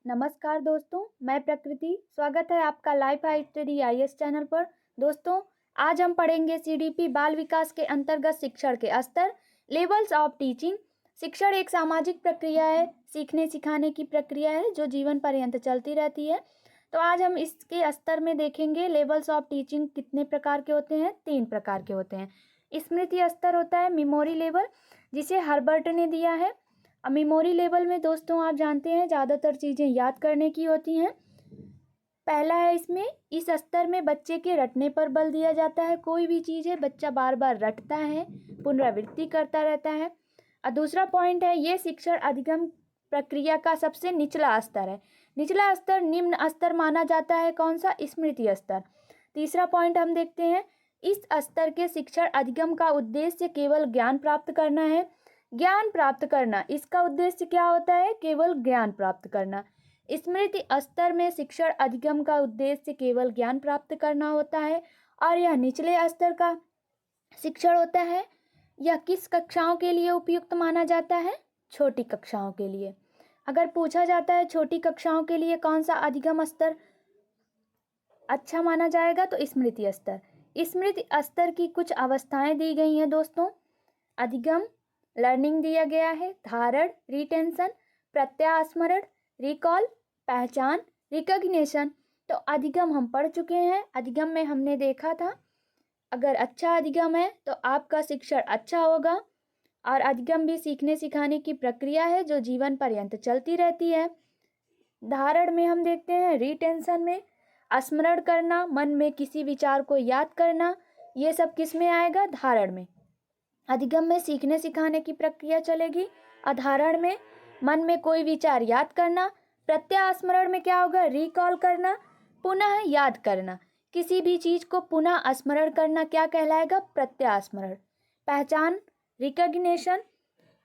नमस्कार दोस्तों, मैं प्रकृति। स्वागत है आपका life high study IAS channel पर। दोस्तों, आज हम पढ़ेंगे सीडीपी बाल विकास के अंतर्गत शिक्षण के स्तर, लेवल्स ऑफ टीचिंग। शिक्षण एक सामाजिक प्रक्रिया है, सीखने सिखाने की प्रक्रिया है जो जीवन पर्यंत चलती रहती है। तो आज हम इसके स्तर में देखेंगे लेवल्स ऑफ टीचिंग कितने प्रकार के होते हैं। 3 प्रकार के होते हैं। स्मृति स्तर होता है, मेमोरी लेवल, जिसे हर्बर्ट ने दिया है। अब मेमोरी लेवल में दोस्तों आप जानते हैं ज़्यादातर चीज़ें याद करने की होती हैं। पहला है इसमें, इस स्तर में बच्चे के रटने पर बल दिया जाता है। कोई भी चीज़ है बच्चा बार बार रटता है, पुनरावृत्ति करता रहता है। और दूसरा पॉइंट है, ये शिक्षण अधिगम प्रक्रिया का सबसे निचला स्तर है। निचला स्तर निम्न स्तर माना जाता है। कौन सा? स्मृति स्तर। तीसरा पॉइंट हम देखते हैं, इस स्तर के शिक्षण अधिगम का उद्देश्य केवल ज्ञान प्राप्त करना है। ज्ञान प्राप्त करना, इसका उद्देश्य क्या होता है? केवल ज्ञान प्राप्त करना। स्मृति स्तर में शिक्षण अधिगम का उद्देश्य केवल ज्ञान प्राप्त करना होता है। और यह निचले स्तर का शिक्षण होता है। यह किस कक्षाओं के लिए उपयुक्त माना जाता है? छोटी कक्षाओं के लिए। अगर पूछा जाता है छोटी कक्षाओं के लिए कौन सा अधिगम स्तर अच्छा माना जाएगा, तो स्मृति स्तर। स्मृति स्तर की कुछ अवस्थाएं दी गई हैं दोस्तों। अधिगम, लर्निंग दिया गया है, धारण, रिटेंशन, प्रत्यास्मरण, रिकॉल, पहचान, रिकॉग्निशन। तो अधिगम हम पढ़ चुके हैं। अधिगम में हमने देखा था, अगर अच्छा अधिगम है तो आपका शिक्षण अच्छा होगा। और अधिगम भी सीखने सिखाने की प्रक्रिया है जो जीवन पर्यंत चलती रहती है। धारण में हम देखते हैं, रिटेंशन में स्मरण करना, मन में किसी विचार को याद करना, ये सब किस में आएगा? धारण में। अधिगम में सीखने सिखाने की प्रक्रिया चलेगी। अधारण में मन में कोई विचार याद करना। प्रत्यास्मरण में क्या होगा? रिकॉल करना, पुनः याद करना। किसी भी चीज को पुनः स्मरण करना क्या कहलाएगा? प्रत्यास्मरण। पहचान, रिकॉग्निशन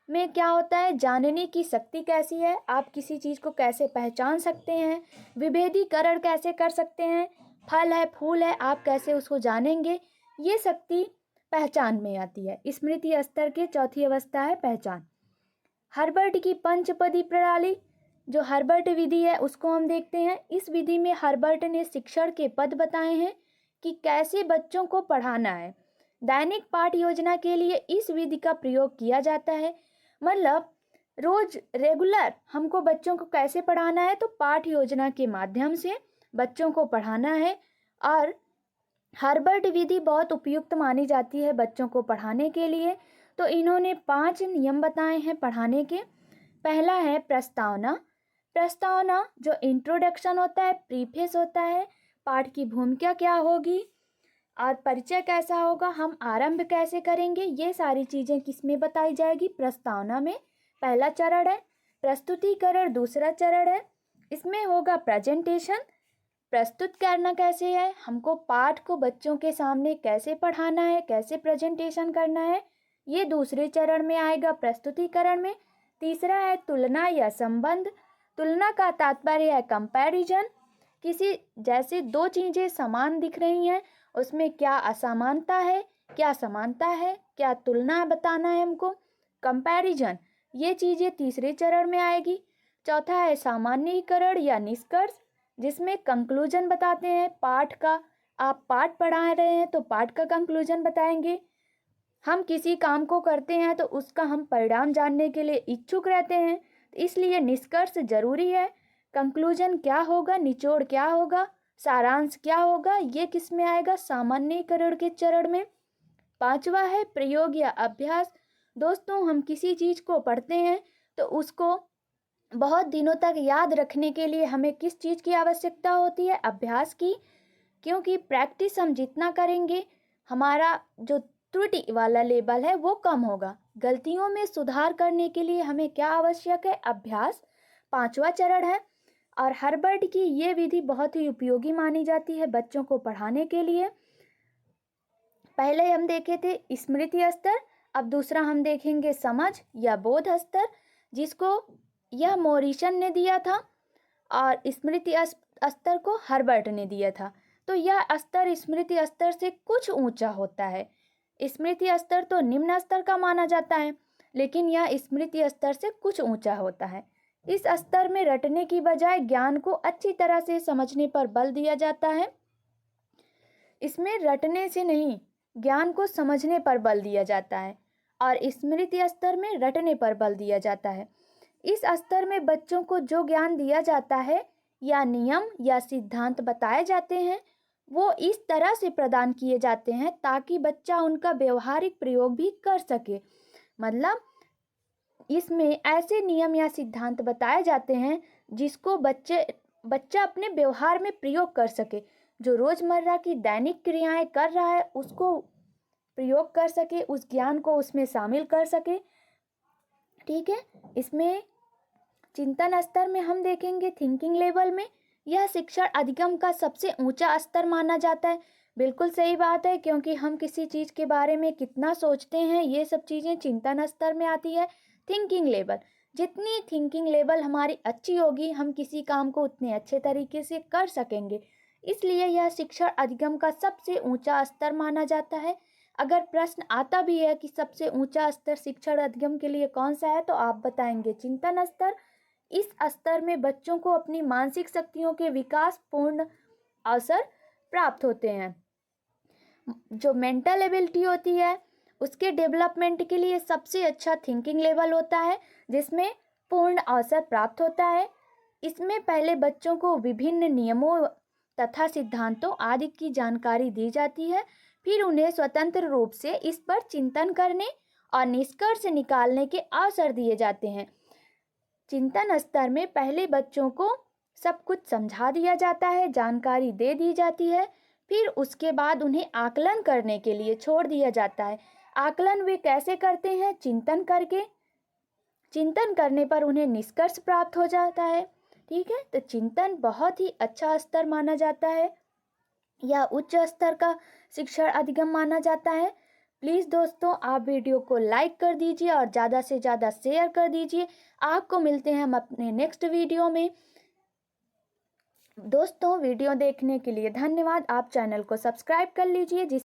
में क्या होता है? जानने की शक्ति कैसी है, आप किसी चीज को कैसे पहचान सकते हैं, विभेदीकरण कैसे कर सकते हैं, फल है फूल है आप कैसे उसको जानेंगे, ये शक्ति पहचान में आती है। स्मृति स्तर की चौथी अवस्था है पहचान। हर्बर्ट की पंचपदी प्रणाली, जो हर्बर्ट विधि है, उसको हम देखते हैं। इस विधि में हर्बर्ट ने शिक्षण के पद बताए हैं कि कैसे बच्चों को पढ़ाना है। दैनिक पाठ योजना के लिए इस विधि का प्रयोग किया जाता है। मतलब रोज रेगुलर हमको बच्चों को कैसे पढ़ाना है, तो पाठ योजना के माध्यम से बच्चों को पढ़ाना है। और हर्बर्ट विधि बहुत उपयुक्त मानी जाती है बच्चों को पढ़ाने के लिए। तो इन्होंने 5 नियम बताए हैं पढ़ाने के। पहला है प्रस्तावना। प्रस्तावना जो इंट्रोडक्शन होता है, प्रीफेस होता है, पाठ की भूमिका क्या होगी और परिचय कैसा होगा, हम आरंभ कैसे करेंगे, ये सारी चीज़ें किस में बताई जाएगी? प्रस्तावना में। पहला चरण है प्रस्तुतिकरण, दूसरा चरण है इसमें होगा प्रेजेंटेशन, प्रस्तुत करना कैसे है, हमको पाठ को बच्चों के सामने कैसे पढ़ाना है, कैसे प्रेजेंटेशन करना है, ये दूसरे चरण में आएगा प्रस्तुतिकरण में। तीसरा है तुलना या संबंध। तुलना का तात्पर्य है कंपैरिजन। किसी जैसे दो चीज़ें समान दिख रही हैं, उसमें क्या असमानता है, क्या समानता है, क्या तुलना बताना है हमको, कंपैरिजन। ये चीज़ें तीसरे चरण में आएगी। चौथा है सामान्यीकरण या निष्कर्ष, जिसमें कंक्लूजन बताते हैं पाठ का। आप पाठ पढ़ा रहे हैं तो पाठ का कंक्लूजन बताएंगे। हम किसी काम को करते हैं तो उसका हम परिणाम जानने के लिए इच्छुक रहते हैं, इसलिए निष्कर्ष जरूरी है। कंक्लूजन क्या होगा, निचोड़ क्या होगा, सारांश क्या होगा, ये किस में आएगा? सामान्यीकरण के चरण में। पांचवा है प्रयोग या अभ्यास। दोस्तों, हम किसी चीज को पढ़ते हैं तो उसको बहुत दिनों तक याद रखने के लिए हमें किस चीज़ की आवश्यकता होती है? अभ्यास की। क्योंकि प्रैक्टिस हम जितना करेंगे हमारा जो त्रुटि वाला लेवल है वो कम होगा। गलतियों में सुधार करने के लिए हमें क्या आवश्यक है? अभ्यास। पांचवा चरण है। और हर्बर्ट की ये विधि बहुत ही उपयोगी मानी जाती है बच्चों को पढ़ाने के लिए। पहले हम देखे थे स्मृति स्तर, अब दूसरा हम देखेंगे समझ या बोध स्तर, जिसको यह मॉरिसन ने दिया था और स्मृति स्तर को हर्बर्ट ने दिया था। तो यह स्तर स्मृति स्तर से कुछ ऊंचा होता है। स्मृति स्तर तो निम्न स्तर का माना जाता है, लेकिन यह स्मृति स्तर से कुछ ऊंचा होता है। इस स्तर में रटने की बजाय ज्ञान को अच्छी तरह से समझने पर बल दिया जाता है। इसमें रटने से नहीं, ज्ञान को समझने पर बल दिया जाता है और स्मृति स्तर में रटने पर बल दिया जाता है। इस स्तर में बच्चों को जो ज्ञान दिया जाता है या नियम या सिद्धांत बताए जाते हैं वो इस तरह से प्रदान किए जाते हैं ताकि बच्चा उनका व्यवहारिक प्रयोग भी कर सके। मतलब इसमें ऐसे नियम या सिद्धांत बताए जाते हैं जिसको बच्चा अपने व्यवहार में प्रयोग कर सके, जो रोजमर्रा की दैनिक क्रियाएं कर रहा है उसको प्रयोग कर सके, उस ज्ञान को उसमें शामिल कर सके। ठीक है, इसमें चिंतन स्तर में हम देखेंगे थिंकिंग लेवल में यह शिक्षण अधिगम का सबसे ऊंचा स्तर माना जाता है। बिल्कुल सही बात है, क्योंकि हम किसी चीज़ के बारे में कितना सोचते हैं ये सब चीज़ें चिंतन स्तर में आती है। थिंकिंग लेवल, जितनी थिंकिंग लेवल हमारी अच्छी होगी हम किसी काम को उतने अच्छे तरीके से कर सकेंगे, इसलिए यह शिक्षण अधिगम का सबसे ऊंचा स्तर माना जाता है। अगर प्रश्न आता भी है कि सबसे ऊंचा स्तर शिक्षण अधिगम के लिए कौन सा है तो आप बताएंगे चिंतन स्तर। इस स्तर में बच्चों को अपनी मानसिक शक्तियों के विकास पूर्ण अवसर प्राप्त होते हैं। जो मेंटल एबिलिटी होती है उसके डेवलपमेंट के लिए सबसे अच्छा थिंकिंग लेवल होता है जिसमें पूर्ण अवसर प्राप्त होता है। इसमें पहले बच्चों को विभिन्न नियमों तथा सिद्धांतों आदि की जानकारी दी जाती है, फिर उन्हें स्वतंत्र रूप से इस पर चिंतन करने और निष्कर्ष निकालने के अवसर दिए जाते हैं। चिंतन स्तर में पहले बच्चों को सब कुछ समझा दिया जाता है, जानकारी दे दी जाती है, फिर उसके बाद उन्हें आकलन करने के लिए छोड़ दिया जाता है। आकलन वे कैसे करते हैं? चिंतन करके। चिंतन करने पर उन्हें निष्कर्ष प्राप्त हो जाता है। ठीक है, तो चिंतन बहुत ही अच्छा स्तर माना जाता है या उच्च स्तर का शिक्षण अधिगम माना जाता है। प्लीज़ दोस्तों आप वीडियो को लाइक कर दीजिए और ज़्यादा से ज़्यादा शेयर कर दीजिए। आपको मिलते हैं हम अपने नेक्स्ट वीडियो में। दोस्तों वीडियो देखने के लिए धन्यवाद। आप चैनल को सब्सक्राइब कर लीजिए जिस